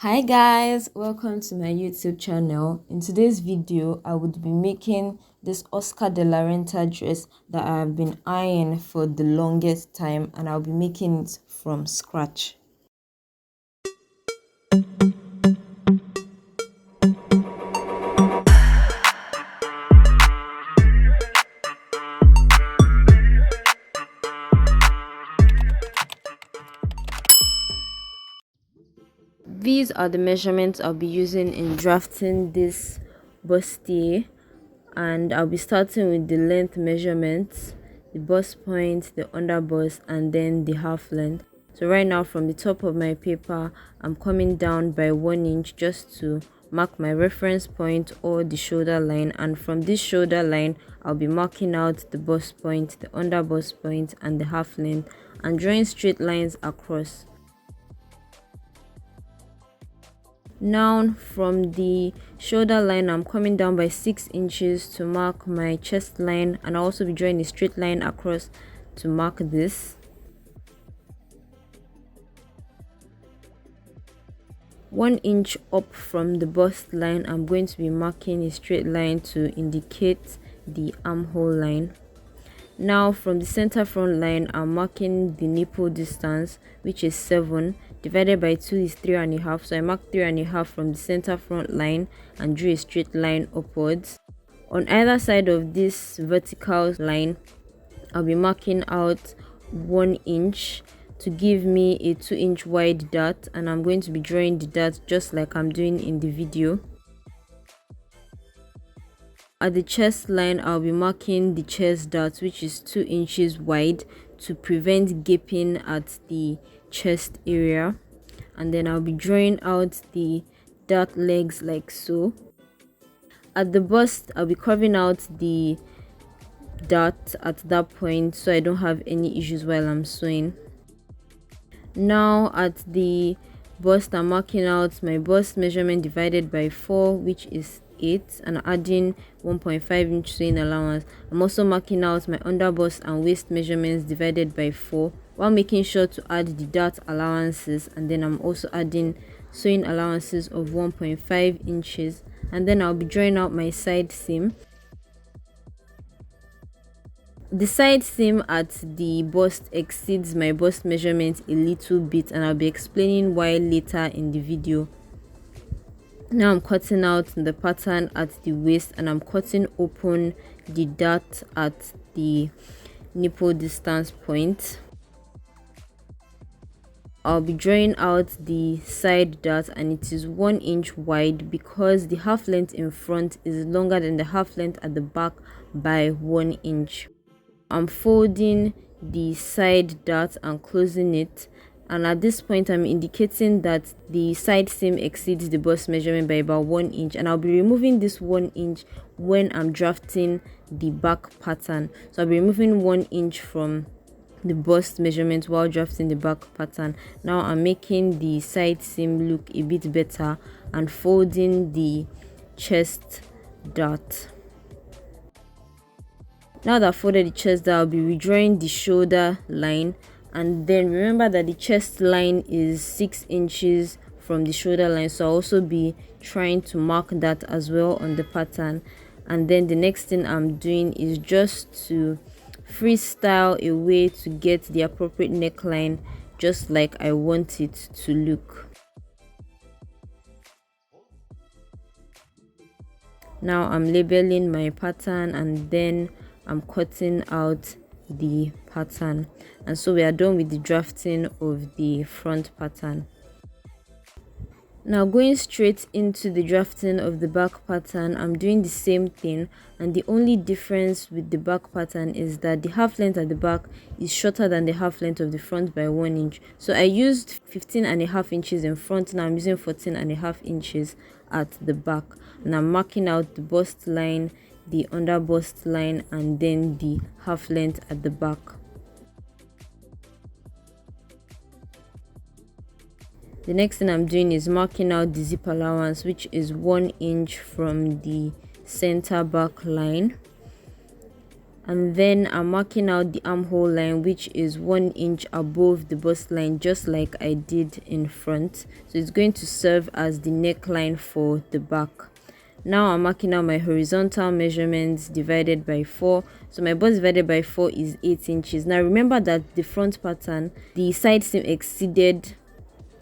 Hi guys, welcome to my YouTube channel. In today's video, I would be making this Oscar de la Renta dress that I have been eyeing for the longest time, and I'll be making it from scratch. These are the measurements I'll be using in drafting this bustier, and I'll be starting with the length measurements, the bust point, the under bust, and then the half length. So right now, from the top of my paper, I'm coming down by 1 inch just to mark my reference point or the shoulder line, and from this shoulder line I'll be marking out the bust point, the under bust point, and the half length, and drawing straight lines across. Now from the shoulder line, I'm coming down by 6 inches to mark my chest line, and I'll also be drawing a straight line across to mark this. 1 inch up from the bust line, I'm going to be marking a straight line to indicate the armhole line. Now from the center front line, I'm marking the nipple distance, which is 7, divided by 2 is 3.5. So I mark 3.5 from the center front line and drew a straight line upwards. On either side of this vertical line, I'll be marking out 1 inch to give me a 2-inch wide dot, and I'm going to be drawing the dot just like I'm doing in the video. At the chest line, I'll be marking the chest dot, which is 2 inches wide, to prevent gaping at the chest area, and then I'll be drawing out the dot legs like so. At the bust, I'll be carving out the dot at that point so I don't have any issues while I'm sewing. Now at the bust, I'm marking out my bust measurement divided by 4, which is 8, and adding 1.5 inch sewing allowance. I'm also marking out my under bust and waist measurements divided by 4, while making sure to add the dart allowances, and then I'm also adding sewing allowances of 1.5 inches, and then I'll be drawing out my side seam. The side seam at the bust exceeds my bust measurement a little bit, and I'll be explaining why later in the video. Now I'm cutting out the pattern at the waist, and I'm cutting open the dart at the nipple distance point. I'll be drawing out the side dart, and it is 1 inch wide because the half length in front is longer than the half length at the back by 1 inch. I'm folding the side dart and closing it, and at this point I'm indicating that the side seam exceeds the bust measurement by about 1 inch, and I'll be removing this 1 inch when I'm drafting the back pattern. So I'll be removing 1 inch from the bust measurement while drafting the back pattern. Now I'm making the side seam look a bit better and folding the chest dart. Now that I've folded the chest dart, I'll be redrawing the shoulder line, and then remember that the chest line is 6 inches from the shoulder line, so I'll also be trying to mark that as well on the pattern. And then the next thing I'm doing is just to freestyle a way to get the appropriate neckline just like I want it to look. Now I'm labeling my pattern, and then I'm cutting out the pattern, and so we are done with the drafting of the front pattern. Now going straight into the drafting of the back pattern, I'm doing the same thing, and the only difference with the back pattern is that the half length at the back is shorter than the half length of the front by 1 inch. So I used 15.5 inches in front, now I'm using 14.5 inches at the back, and I'm marking out the bust line, the under bust line, and then the half length at the back. The next thing I'm doing is marking out the zip allowance, which is 1 inch from the center back line, And then I'm marking out the armhole line, which is 1 inch above the bust line, just like I did in front. So it's going to serve as the neckline for the back. Now I'm marking out my horizontal measurements divided by 4. So my bust divided by 4 is 8 inches. Now remember that the front pattern, the side seam exceeded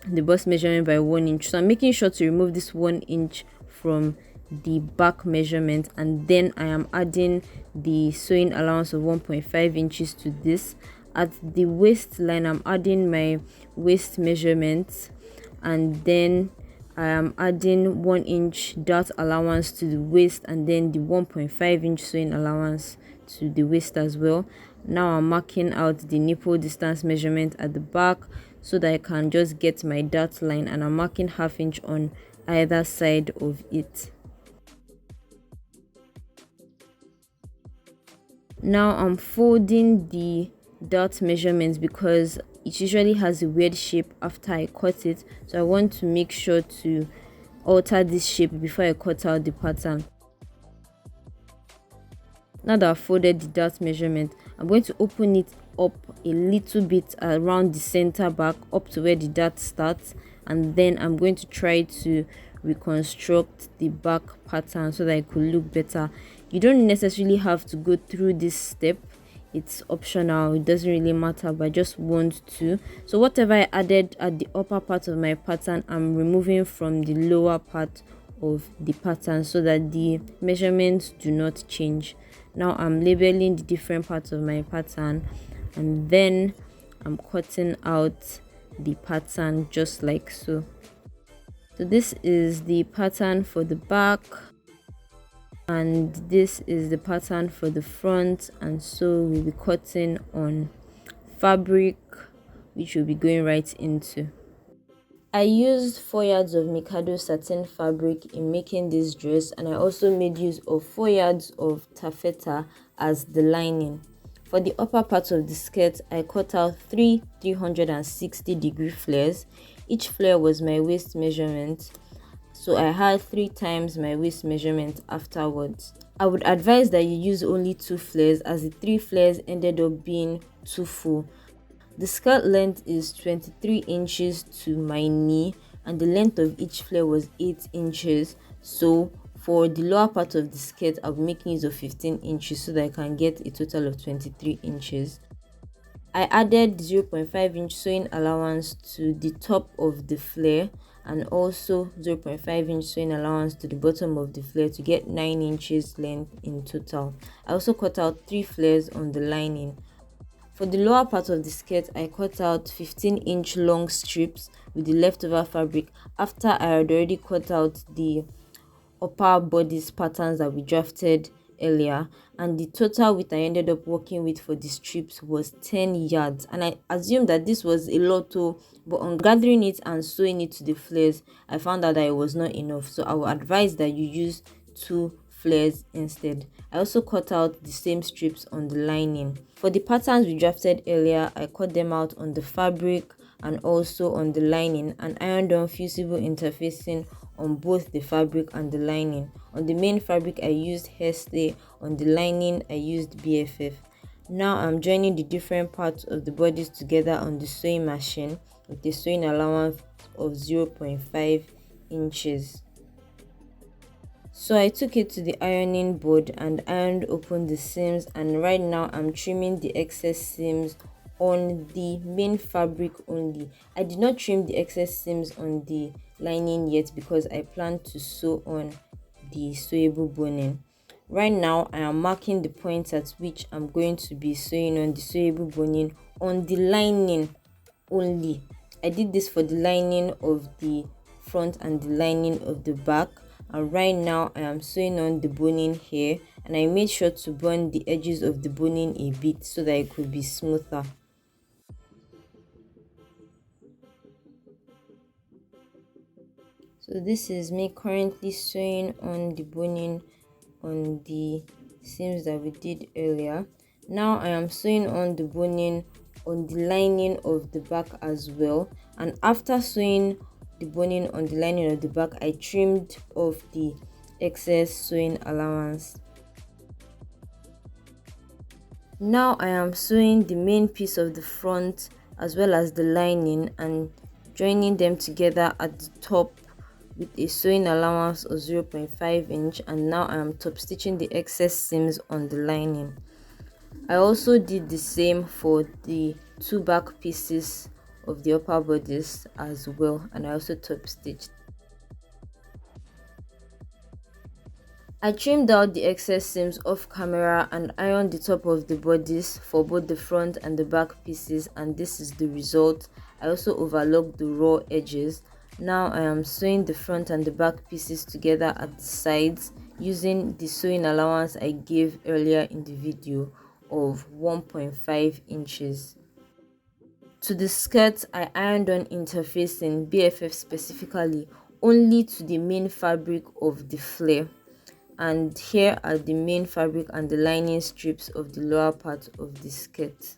the bust measurement by 1 inch. So I'm making sure to remove this 1 inch from the back measurement, and then I am adding the sewing allowance of 1.5 inches to this. At the waistline, I'm adding my waist measurements, and then I am adding 1 inch dart allowance to the waist, and then the 1.5 inch sewing allowance to the waist as well. Now I'm marking out the nipple distance measurement at the back so that I can just get my dart line, and I'm marking ½ inch on either side of it. Now I'm folding the dart measurements because it usually has a weird shape after I cut it, so I want to make sure to alter this shape before I cut out the pattern. Now that I've folded the dart measurement, I'm going to open it up a little bit around the center back up to where the dart starts, and then I'm going to try to reconstruct the back pattern so that it could look better. You don't necessarily have to go through this step, it's optional, it doesn't really matter, but I just want to. So whatever I added at the upper part of my pattern, I'm removing from the lower part of the pattern so that the measurements do not change. Now I'm labeling the different parts of my pattern, and then I'm cutting out the pattern just like so. So this is the pattern for the back, and this is the pattern for the front, and so we'll be cutting on fabric, which we'll be going right into. I used 4 yards of Mikado satin fabric in making this dress, and I also made use of 4 yards of taffeta as the lining. For the upper part of the skirt, I cut out 3 360-degree flares. Each flare was my waist measurement, so I had 3 times my waist measurement afterwards. I would advise that you use only 2 flares, as the 3 flares ended up being too full. The skirt length is 23 inches to my knee, and the length of each flare was 8 inches. So for the lower part of the skirt, I'll be making use of 15 inches so that I can get a total of 23 inches. I added 0.5 inch sewing allowance to the top of the flare, and also 0.5 inch sewing allowance to the bottom of the flare to get 9 inches length in total. I also cut out 3 flares on the lining. For the lower part of the skirt, I cut out 15-inch long strips with the leftover fabric after I had already cut out the upper bodice patterns that we drafted earlier, and the total width I ended up working with for the strips was 10 yards, and I assumed that this was a lot too, but on gathering it and sewing it to the flares, I found out that it was not enough, so I would advise that you use 2 flares instead. I also cut out the same strips on the lining. For the patterns we drafted earlier, I cut them out on the fabric and also on the lining, and ironed on fusible interfacing on both the fabric and the lining. On the main fabric, I used hairstay. On the lining, I used BFF. Now I'm joining the different parts of the bodice together on the sewing machine with a sewing allowance of 0.5 inches. So I took it to the ironing board and ironed open the seams, and right now I'm trimming the excess seams on the main fabric only. I did not trim the excess seams on the lining yet because I plan to sew on the sewable boning. Right now I am marking the points at which I'm going to be sewing on the sewable boning on the lining only. I did this for the lining of the front and the lining of the back, and right now I am sewing on the boning here, and I made sure to burn the edges of the boning a bit so that it could be smoother. So this is me currently sewing on the boning on the seams that we did earlier. Now I am sewing on the boning on the lining of the back as well, and after sewing the boning on the lining of the back, I trimmed off the excess sewing allowance. Now I am sewing the main piece of the front as well as the lining and joining them together at the top with a sewing allowance of 0.5 inch, and now I am top stitching the excess seams on the lining. I also did the same for the two back pieces of the upper bodice as well, and I also top stitched. I trimmed out the excess seams off camera and ironed the top of the bodice for both the front and the back pieces, and this is the result. I also overlocked the raw edges. Now I am sewing the front and the back pieces together at the sides using the sewing allowance I gave earlier in the video of 1.5 inches. To the skirt, I ironed on interfacing BFF specifically only to the main fabric of the flare, and here are the main fabric and the lining strips of the lower part of the skirt.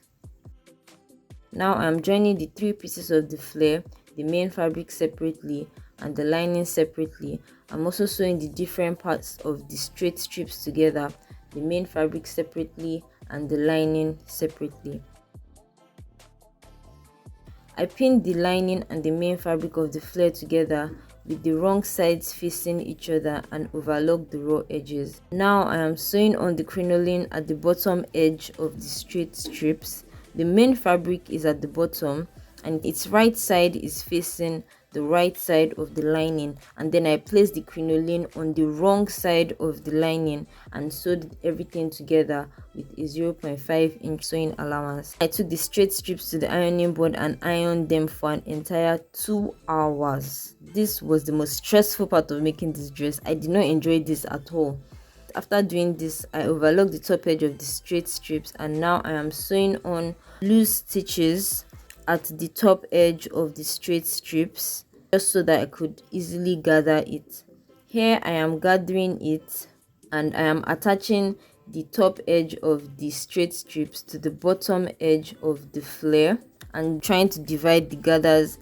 Now I'm joining the three pieces of the flare, the main fabric separately and the lining separately. I'm also sewing the different parts of the straight strips together, the main fabric separately and the lining separately. I pinned the lining and the main fabric of the flare together with the wrong sides facing each other and overlocked the raw edges. Now I am sewing on the crinoline at the bottom edge of the straight strips. The main fabric is at the bottom and its right side is facing the right side of the lining, and then I placed the crinoline on the wrong side of the lining and sewed everything together with a 0.5 inch sewing allowance. I took the straight strips to the ironing board and ironed them for an entire 2 hours. This was the most stressful part of making this dress. I did not enjoy this at all. After doing this, I overlocked the top edge of the straight strips, and now I am sewing on loose stitches at the top edge of the straight strips just so that I could easily gather it. Here I am gathering it and I am attaching the top edge of the straight strips to the bottom edge of the flare and trying to divide the gathers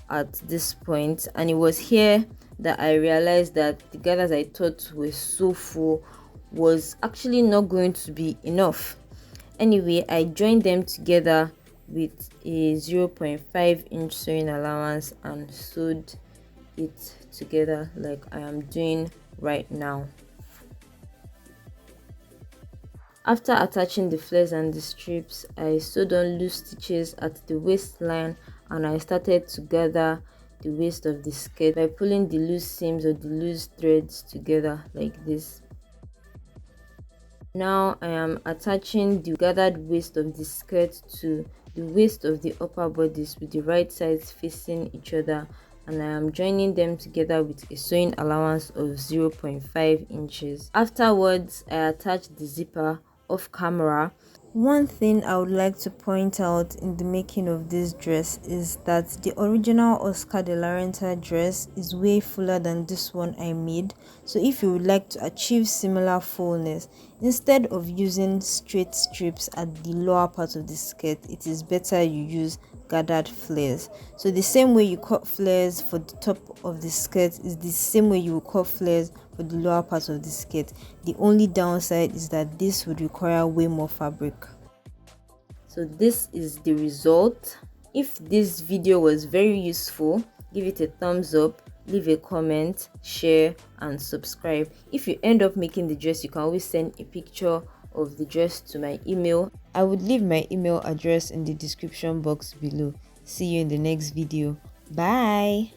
at this point. And it was here that I realized that the gathers I thought were so full was actually not going to be enough. Anyway, I joined them together with a 0.5 inch sewing allowance and sewed it together like I am doing right now. After attaching the flares and the strips, I sewed on loose stitches at the waistline and I started to gather the waist of the skirt by pulling the loose seams or the loose threads together like this. Now I am attaching the gathered waist of the skirt to the waist of the upper bodice with the right sides facing each other, and I am joining them together with a sewing allowance of 0.5 inches. Afterwards, I attached the zipper off camera. One thing I would like to point out in the making of this dress is that the original Oscar de la Renta dress is way fuller than this one I made. So if you would like to achieve similar fullness, instead of using straight strips at the lower part of the skirt, it is better you use gathered flares. So the same way you cut flares for the top of the skirt is the same way you will cut flares for the lower part of the skirt. The only downside is that this would require way more fabric. So this is the result. If this video was very useful, give it a thumbs up, leave a comment, share and subscribe. If you end up making the dress, you can always send a picture of the dress to my email. I would leave my email address in the description box below. See you in the next video. Bye.